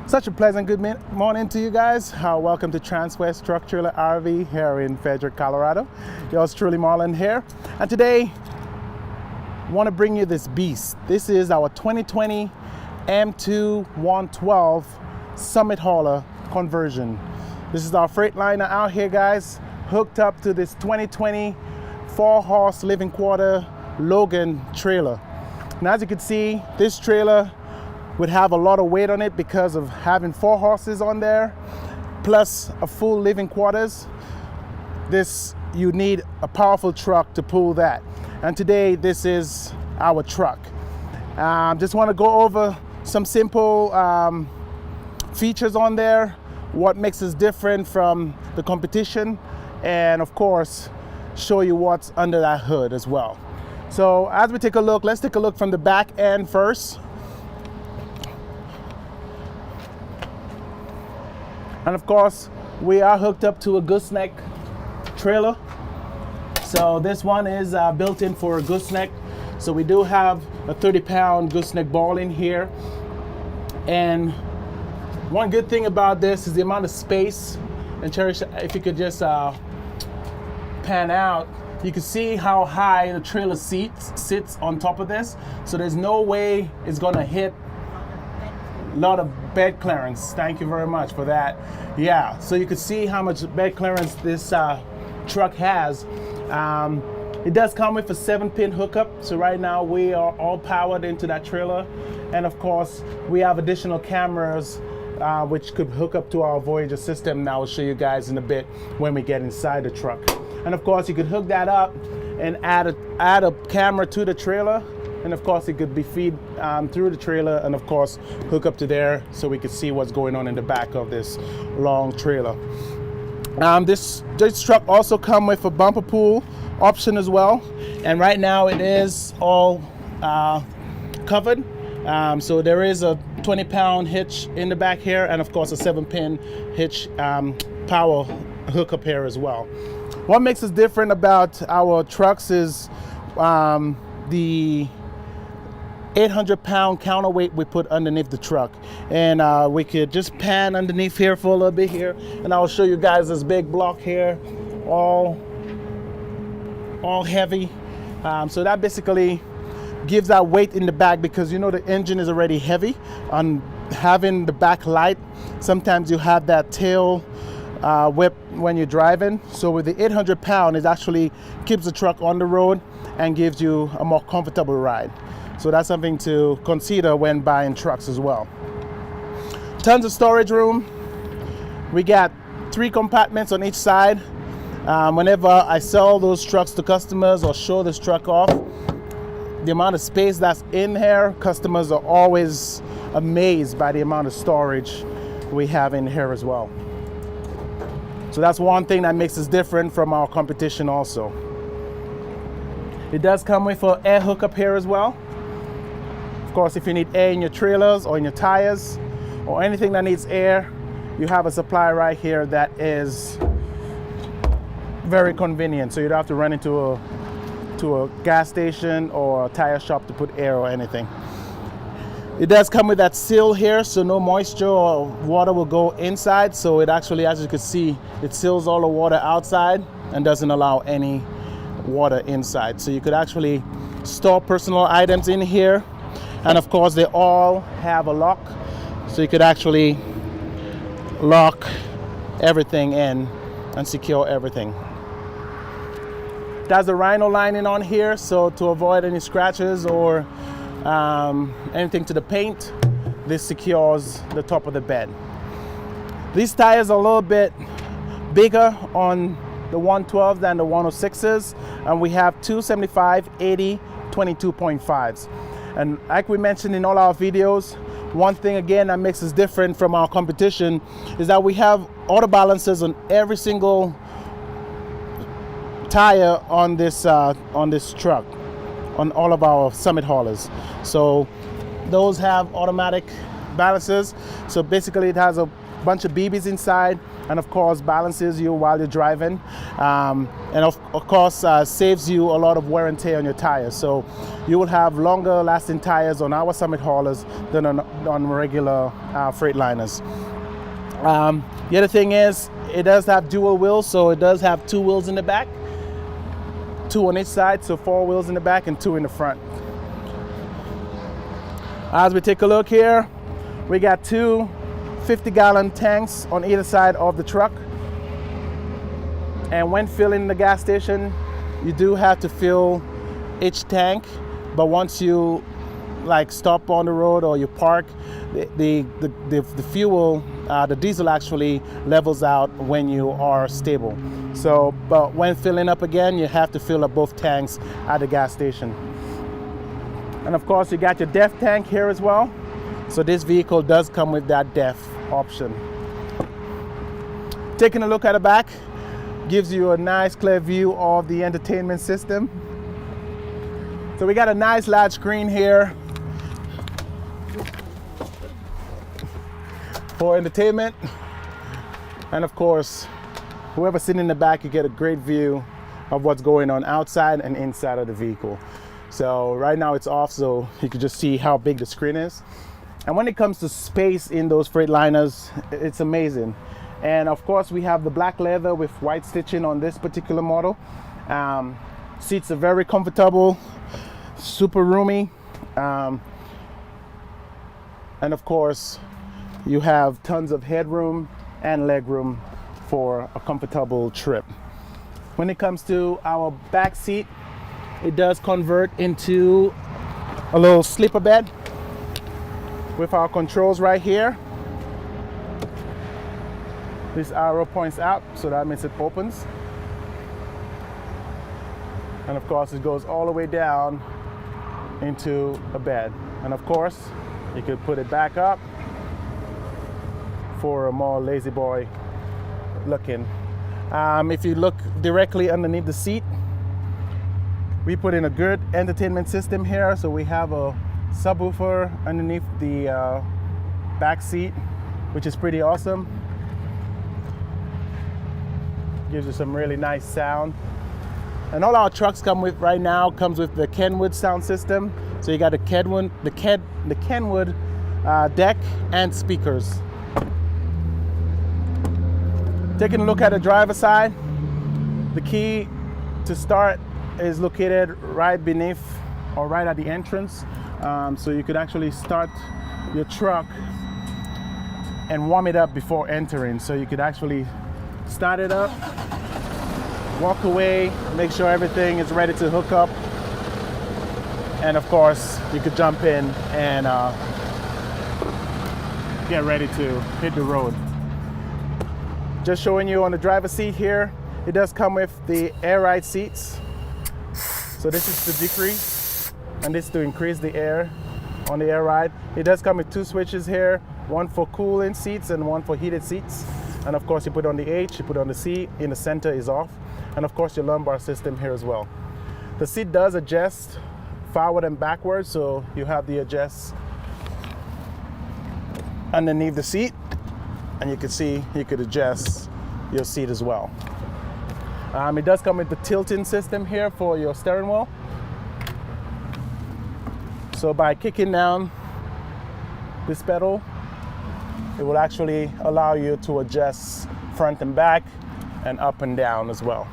Such a pleasant good morning to you guys. Welcome to Transwest Truck Trailer RV here in Frederick, Colorado. Yours truly, Marlon here. And today, I want to bring you this beast. This is our 2020 M2 112 Summit Hauler conversion. This is our Freightliner out here, guys, hooked up to this 2020 4-horse living quarter Logan trailer. Now, as you can see, this trailer would have a lot of weight on it because of having 4 horses on there, plus a full living quarters. You need a powerful truck to pull that. And today, this is our truck. Just want to go over some simple features on there, what makes us different from the competition, and of course, show you what's under that hood as well. So as we take a look, let's take a look from the back end first. And of course, we are hooked up to a gooseneck trailer. So this one is built in for a gooseneck. So we do have a 30-pound gooseneck ball in here. And one good thing about this is the amount of space. And Cherish, if you could just pan out, you can see how high the trailer sits on top of this. So there's no way it's gonna hit a lot of bed clearance. Thank you very much for that. Yeah, so you can see how much bed clearance this truck has. It does come with a 7-pin hookup. So right now we are all powered into that trailer. And of course, we have additional cameras which could hook up to our Voyager system. And I will show you guys in a bit when we get inside the truck. And of course, you could hook that up and add a camera to the trailer. And of course, it could be feed through the trailer and of course, hook up to there so we could see what's going on in the back of this long trailer. This truck also comes with a bumper pull option as well. And right now it is all covered. So there is a 20-pound hitch in the back here and of course a 7-pin hitch power hookup here as well. What makes us different about our trucks is the 800-pound counterweight we put underneath the truck. And we could just pan underneath here for a little bit here. And I'll show you guys this big block here, all heavy. So that basically gives that weight in the back because you know the engine is already heavy. On having the back light, sometimes you have that tail whip when you're driving. So with the 800-pound, it actually keeps the truck on the road and gives you a more comfortable ride. So that's something to consider when buying trucks as well. Tons of storage room. We got 3 compartments on each side. Whenever I sell those trucks to customers or show this truck off, the amount of space that's in here, customers are always amazed by the amount of storage we have in here as well. So that's one thing that makes us different from our competition also. It does come with an air hookup here as well. Of course, if you need air in your trailers or in your tires or anything that needs air, you have a supply right here that is very convenient. So you don't have to run into a gas station or a tire shop to put air or anything. It does come with that seal here, so no moisture or water will go inside. So it actually, as you can see, it seals all the water outside and doesn't allow any water inside. So you could actually store personal items in here. And of course, they all have a lock. So you could actually lock everything in and secure everything. There's a rhino lining on here, so to avoid any scratches or anything to the paint, this secures the top of the bed. These tires are a little bit bigger on the 112s than the 106s, and we have 275, 80, 22.5s. And like we mentioned in all our videos, one thing again that makes us different from our competition is that we have auto balancers on every single tire on this truck, on all of our Summit haulers. So those have automatic balancers. So basically it has a bunch of BBs inside and of course balances you while you're driving, and of course saves you a lot of wear and tear on your tires. So you will have longer lasting tires on our Summit haulers than on regular Freightliners. The other thing is it does have dual wheels, so it does have 2 wheels in the back, 2 on each side, so 4 wheels in the back and 2 in the front. As we take a look here, we got 2 50-gallon tanks on either side of the truck, and when filling the gas station you do have to fill each tank, but once you like stop on the road or you park, the fuel, the diesel actually levels out when you are stable. So but when filling up again, you have to fill up both tanks at the gas station. And of course you got your DEF tank here as well. So this vehicle does come with that DEF option. Taking a look at the back gives you a nice clear view of the entertainment system. So we got a nice large screen here for entertainment, and of course whoever's sitting in the back, you get a great view of what's going on outside and inside of the vehicle. So right now it's off, so you can just see how big the screen is. And when it comes to space in those Freightliners, it's amazing. And of course we have the black leather with white stitching on this particular model. Seats are very comfortable, super roomy, and of course you have tons of headroom and legroom for a comfortable trip. When it comes to our back seat, it does convert into a little sleeper bed with our controls right here. This arrow points out, so that means it opens. And of course it goes all the way down into a bed. And of course you could put it back up for a more lazy boy looking. If you look directly underneath the seat, we put in a good entertainment system here. So we have a subwoofer underneath the back seat, which is pretty awesome. Gives you some really nice sound. And all our trucks come with right now comes with the Kenwood sound system. So you got the Kenwood, deck and speakers. Taking a look at the driver's side, the key to start is located right beneath or right at the entrance. So you could actually start your truck and warm it up before entering. So you could actually start it up, walk away, make sure everything is ready to hook up, and of course you could jump in and get ready to hit the road. Just showing you on the driver's seat here, it does come with the air ride seats. So this is to decrease and this to increase the air on the air ride. It does come with 2 switches here, one for cooling seats and one for heated seats. And of course you put on the H, you put on the C, in the center is off. And of course your lumbar system here as well. The seat does adjust forward and backwards, so you have the adjust underneath the seat, and you can see you could adjust your seat as well. It does come with the tilting system here for your steering wheel. So by kicking down this pedal, it will actually allow you to adjust front and back and up and down as well.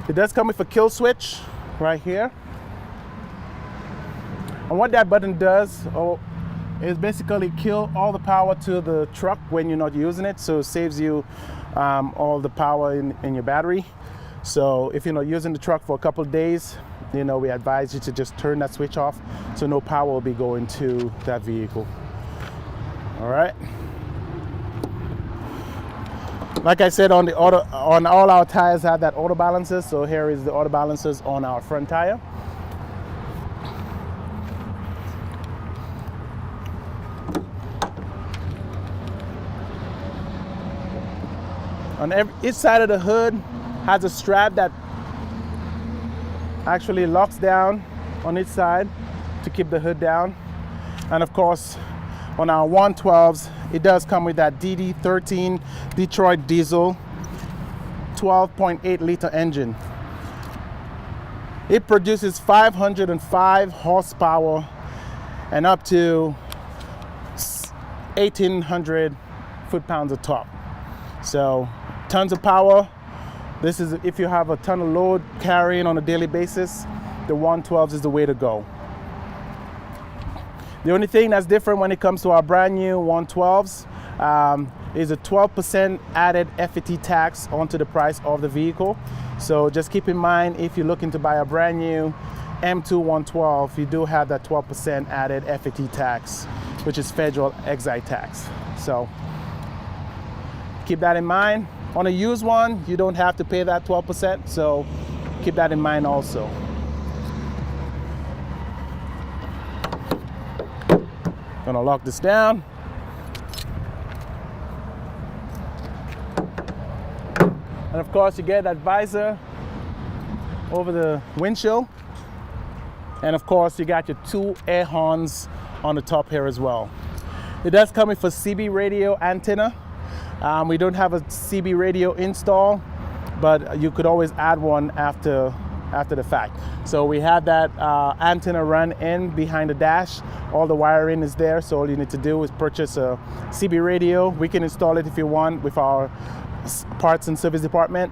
It does come with a kill switch right here. And what that button does is basically kill all the power to the truck when you're not using it. So it saves you all the power in your battery. So if you're not using the truck for a couple of days, you know, we advise you to just turn that switch off so no power will be going to that vehicle. All right. Like I said, on all our tires have that auto balancers. So here is the auto balancers on our front tire. On each side of the hood has a strap that actually locks down on each side to keep the hood down. And of course, on our 112s, it does come with that DD13 Detroit diesel 12.8 liter engine. It produces 505 horsepower and up to 1,800 foot-pounds of torque. So tons of power. This is if you have a ton of load carrying on a daily basis, the 112s is the way to go. The only thing that's different when it comes to our brand new 112s is a 12% added FET tax onto the price of the vehicle. So just keep in mind, if you're looking to buy a brand new M2 112, you do have that 12% added FET tax, which is federal excise tax. So keep that in mind. On a used one, you don't have to pay that 12%, so keep that in mind also. Gonna lock this down. And of course, you get that visor over the windshield. And of course, you got your 2 air horns on the top here as well. It does come with a CB radio antenna. We don't have a CB radio install, but you could always add one after the fact. So we have that antenna run in behind the dash. All the wiring is there, so all you need to do is purchase a CB radio. We can install it if you want with our parts and service department.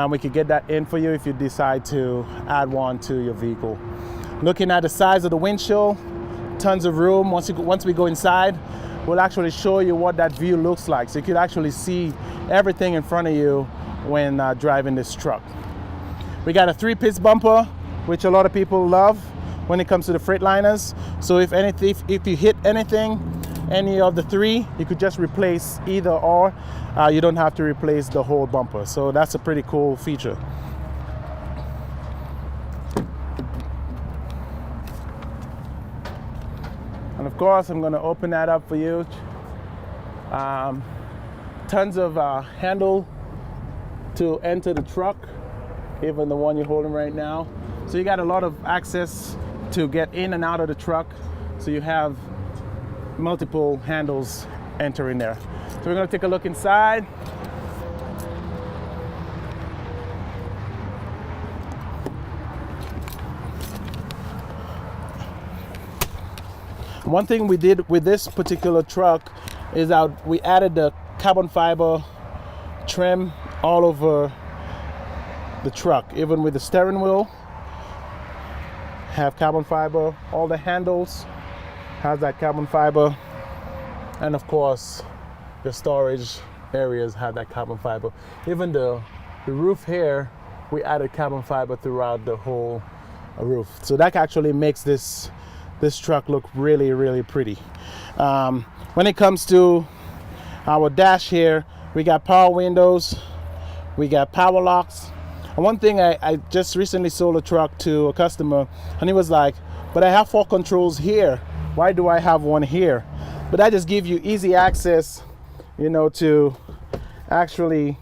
We could get that in for you if you decide to add one to your vehicle. Looking at the size of the windshield, tons of room. Once we go inside, we'll actually show you what that view looks like. So you can actually see everything in front of you when driving this truck. We got a 3-piece bumper, which a lot of people love when it comes to the Freightliners. So if you hit anything, any of the 3, you could just replace either or. You don't have to replace the whole bumper. So that's a pretty cool feature. And of course, I'm going to open that up for you. Tons of handle to enter the truck, even the one you're holding right now. So you got a lot of access to get in and out of the truck. So you have multiple handles entering there. So we're going to take a look inside. One thing we did with this particular truck is that we added the carbon fiber trim all over the truck, even with the steering wheel have carbon fiber. All the handles has that carbon fiber, and of course the storage areas have that carbon fiber. Even the roof here, we added carbon fiber throughout the whole roof. So that actually makes this truck look really, really pretty. When it comes to our dash here, we got power windows, we got power locks. And one thing, I just recently sold a truck to a customer, and he was like, but I have 4 controls here. Why do I have one here? But that just gives you easy access, to actually,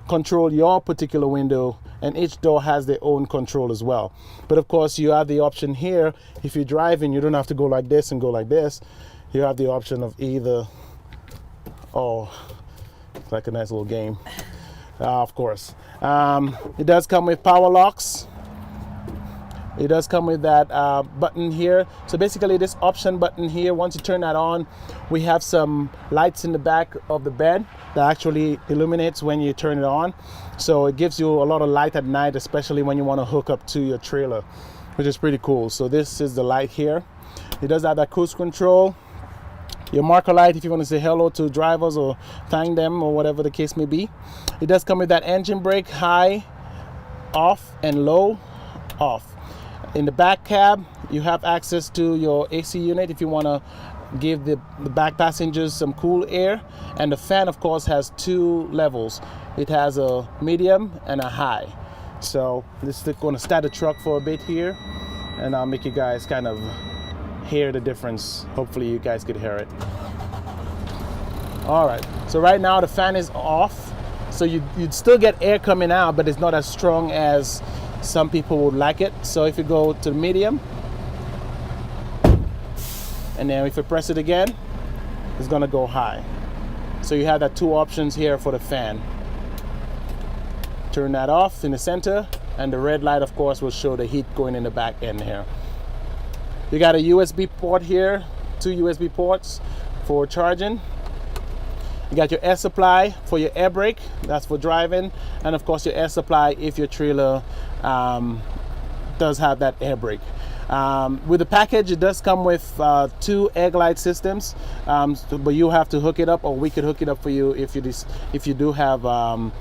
control your particular window, and each door has their own control as well. But of course, you have the option here. If you're driving, you don't have to go like this and go like this. You have the option of either. Oh, it's like a nice little game. Of course. It does come with power locks. It does come with that button here. So basically this option button here, once you turn that on, we have some lights in the back of the bed that actually illuminates when you turn it on. So it gives you a lot of light at night, especially when you want to hook up to your trailer, which is pretty cool. So this is the light here. It does have that cruise control. Your marker light if you want to say hello to drivers or thank them or whatever the case may be. It does come with that engine brake, high, off, and low, off. In the back cab, you have access to your AC unit if you want to give the back passengers some cool air. And the fan, of course, has 2 levels. It has a medium and a high. So this is going to start the truck for a bit here, and I'll make you guys kind of hear the difference. Hopefully you guys could hear it. All right, so right now the fan is off. So you'd still get air coming out, but it's not as strong as some people would like it. So if you go to the medium, and then if you press it again, it's gonna go high. So you have that two options here for the fan. Turn that off in the center, and the red light of course will show the heat going in the back end here. You got a USB port here, 2 USB ports for charging. You got your air supply for your air brake, that's for driving, and of course your air supply if your trailer does have that air brake. With the package, it does come with 2 air glide systems, but you have to hook it up, or we could hook it up for you if you do have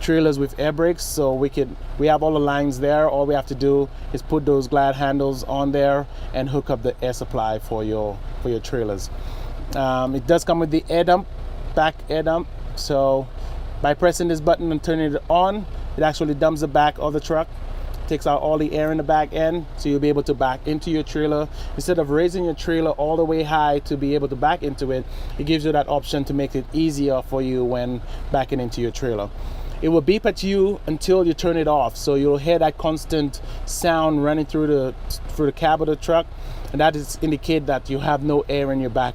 trailers with air brakes. So we have all the lines there. All we have to do is put those glide handles on there and hook up the air supply for your trailers. It does come with the air dump, back air dump. So by pressing this button and turning it on, it actually dumps the back of the truck, takes out all the air in the back end, so you'll be able to back into your trailer. Instead of raising your trailer all the way high to be able to back into it, it gives you that option to make it easier for you when backing into your trailer. It will beep at you until you turn it off, so you'll hear that constant sound running through the cab of the truck, and that is indicate that you have no air in your back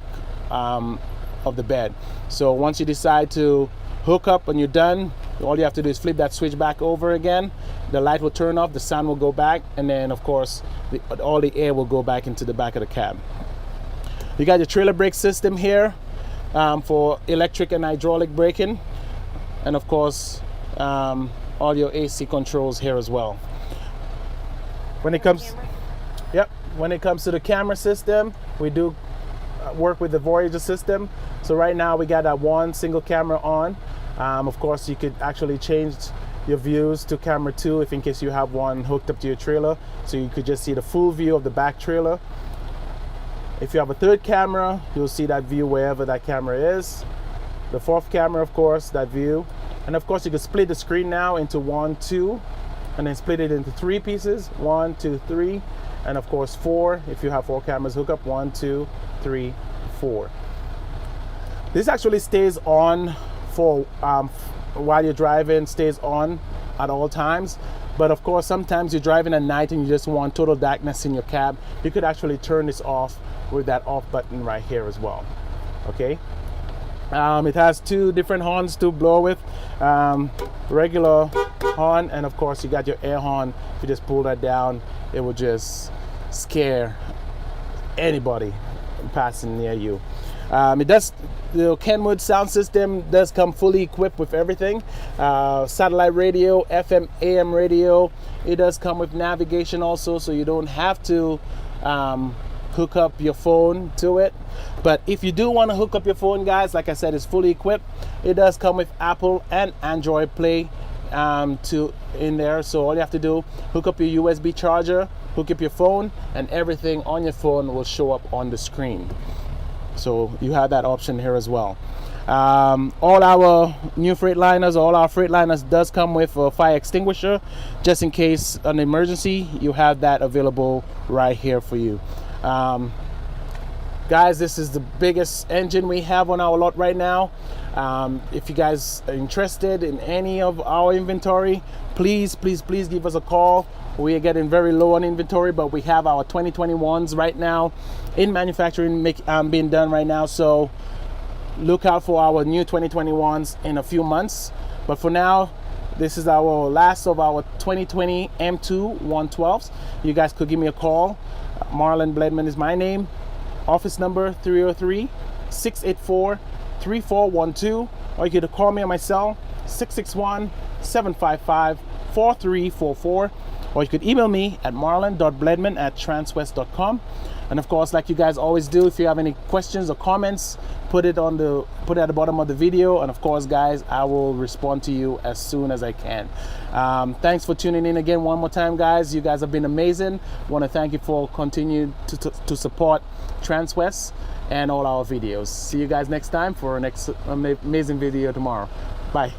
of the bed. So once you decide to hook up and you're done, all you have to do is flip that switch back over again. The light will turn off, the sound will go back, and then of course all the air will go back into the back of the cab. You got your trailer brake system here for electric and hydraulic braking, and of course all your AC controls here as well. When it comes to the camera system, we do work with the Voyager system. So right now we got that one single camera on. Of course you could actually change your views to camera 2 if in case you have one hooked up to your trailer, so you could just see the full view of the back trailer. If you have a third camera, you'll see that view wherever that camera is. The fourth camera, of course, that view. And of course you can split the screen now into 1, 2, and then split it into 3 pieces, 1, 2, 3, and of course 4 if you have 4 cameras hooked up, 1, 2, 3, 4. This actually stays on for while you're driving, stays on at all times. But of course sometimes you're driving at night and you just want total darkness in your cab, you could actually turn this off with that off button right here as well. Okay. It has 2 different horns to blow with, regular horn, and of course you got your air horn. If you just pull that down, it will just scare anybody passing near you. The Kenwood sound system does come fully equipped with everything, satellite radio, FM, AM radio. It does come with navigation also, so you don't have to hook up your phone to it. But if you do want to hook up your phone, guys, like I said, it's fully equipped. It does come with Apple and Android Play in there. So all you have to do, hook up your USB charger, hook up your phone, and everything on your phone will show up on the screen. So you have that option here as well. All our new Freightliners, all our Freightliners does come with a fire extinguisher, just in case an emergency. You have that available right here for you. Guys, this is the biggest engine we have on our lot right now. If you guys are interested in any of our inventory, please give us a call. We are getting very low on inventory, but we have our 2021s right now in manufacturing being done right now. So look out for our new 2021s in a few months. But for now, this is our last of our 2020 M2 112s. You guys could give me a call. Marlon Bledman is my name. Office number 303-684-3412, or you could call me on my cell 661-755-4344, or you could email me at marlon.bledman@transwest.com. And of course, like you guys always do, if you have any questions or comments, put it at the bottom of the video, and of course guys, I will respond to you as soon as I can. Thanks for tuning in again one more time, guys. You guys have been amazing. I want to thank you for continuing to support Transwest and all our videos. See you guys next time for our next amazing video tomorrow. Bye.